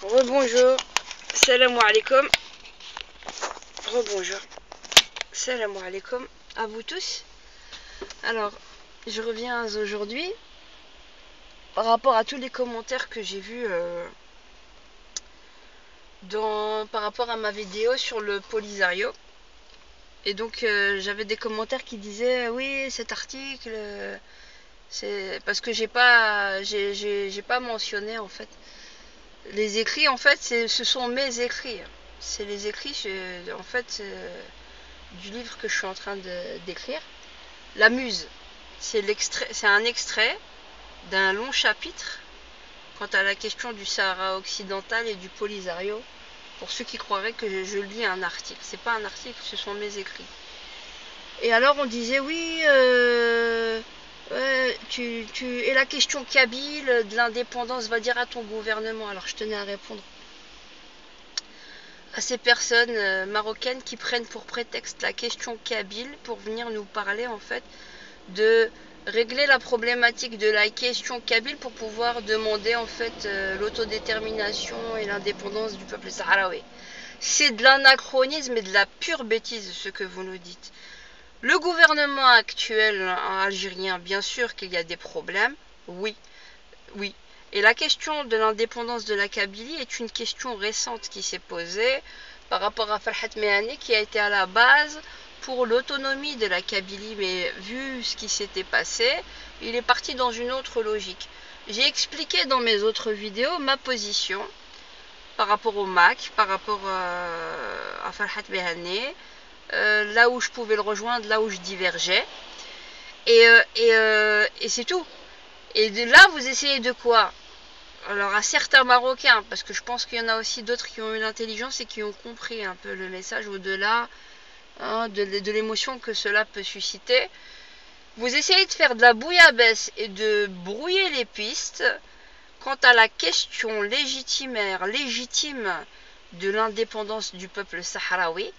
Rebonjour, salam alaikum. Rebonjour, salam alaikum à vous tous. Alors, je reviens aujourd'hui par rapport à tous les commentaires que j'ai vus par rapport à ma vidéo sur le Polisario. Et donc, j'avais des commentaires qui disaient oui, cet article, c'est parce que j'ai pas mentionné en fait. Les écrits, en fait, ce sont mes écrits. C'est les écrits, en fait, du livre que je suis en train d'écrire. La Muse, c'est un extrait d'un long chapitre quant à la question du Sahara occidental et du Polisario. Pour ceux qui croiraient que je lis un article, c'est pas un article, ce sont mes écrits. Et alors on disait oui, et la question kabyle de l'indépendance va dire à ton gouvernement. Alors je tenais à répondre à ces personnes marocaines qui prennent pour prétexte la question kabyle pour venir nous parler en fait de régler la problématique de la question kabyle pour pouvoir demander en fait l'autodétermination et l'indépendance du peuple sahraoui. C'est de l'anachronisme et de la pure bêtise ce que vous nous dites. Le gouvernement actuel algérien, bien sûr qu'il y a des problèmes, oui. Et la question de l'indépendance de la Kabylie est une question récente qui s'est posée par rapport à Farhat Mehani qui a été à la base pour l'autonomie de la Kabylie, mais vu ce qui s'était passé, il est parti dans une autre logique. J'ai expliqué dans mes autres vidéos ma position par rapport au MAC, par rapport à Farhat Mehani, là où je pouvais le rejoindre, là où je divergeais, et c'est tout. Et de là, vous essayez de quoi? Alors à certains Marocains, parce que je pense qu'il y en a aussi d'autres qui ont eu l'intelligence et qui ont compris un peu le message au-delà de l'émotion que cela peut susciter, vous essayez de faire de la bouillabaisse et de brouiller les pistes quant à la question légitime de l'indépendance du peuple sahraoui.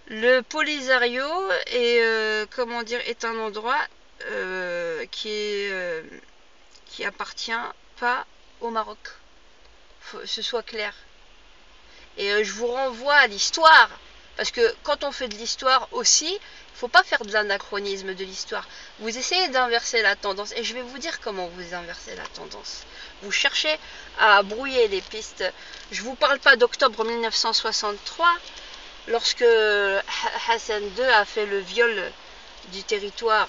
Le Polisario est un endroit qui appartient pas au Maroc. Faut que ce soit clair. Et je vous renvoie à l'histoire. Parce que quand on fait de l'histoire aussi, il ne faut pas faire de l'anachronisme de l'histoire. Vous essayez d'inverser la tendance. Et je vais vous dire comment vous inversez la tendance. Vous cherchez à brouiller les pistes. Je ne vous parle pas d'octobre 1963, lorsque Hassan II a fait le viol du territoire.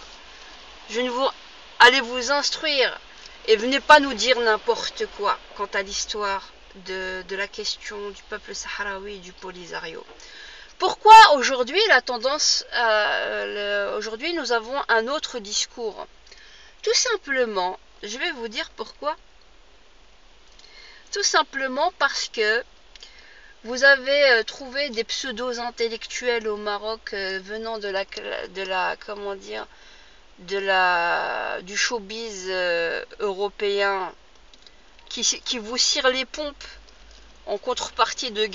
Allez vous instruire. Et venez pas nous dire n'importe quoi quant à l'histoire de la question du peuple sahraoui et du Polisario. Pourquoi aujourd'hui la tendance, aujourd'hui nous avons un autre discours? Tout simplement, je vais vous dire pourquoi. Tout simplement parce que vous avez trouvé des pseudos intellectuels au Maroc venant du showbiz européen qui vous cirent les pompes en contrepartie de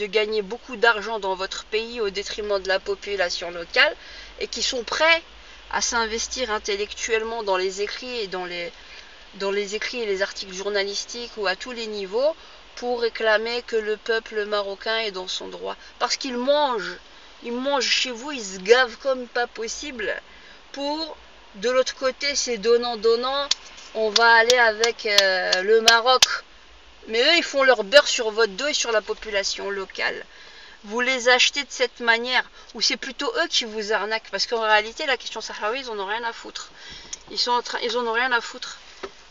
gagner beaucoup d'argent dans votre pays au détriment de la population locale et qui sont prêts à s'investir intellectuellement dans les écrits et dans les écrits et les articles journalistiques ou à tous les niveaux pour réclamer que le peuple marocain est dans son droit. Parce qu'ils mangent chez vous, ils se gavent comme pas possible pour... De l'autre côté, c'est donnant-donnant. On va aller avec le Maroc. Mais eux, ils font leur beurre sur votre dos et sur la population locale. Vous les achetez de cette manière. Ou c'est plutôt eux qui vous arnaquent. Parce qu'en réalité, la question sahraoui, ils en ont rien à foutre. Ils en ont rien à foutre.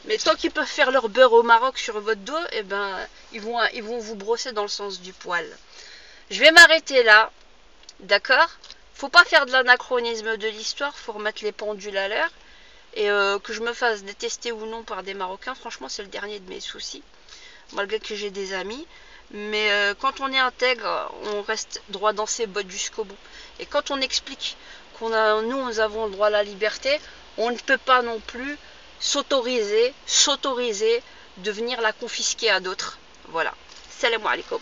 Mais tant qu'ils peuvent faire leur beurre au Maroc sur votre dos, eh ben, ils vont vous brosser dans le sens du poil. Je vais m'arrêter là. D'accord ? Faut pas faire de l'anachronisme de l'histoire, faut remettre les pendules à l'heure. Et que je me fasse détester ou non par des Marocains, franchement c'est le dernier de mes soucis. Malgré que j'ai des amis. Mais quand on est intègre, on reste droit dans ses bottes jusqu'au bout. Et quand on explique nous avons le droit à la liberté, on ne peut pas non plus s'autoriser de venir la confisquer à d'autres. Voilà. Salam alaikum.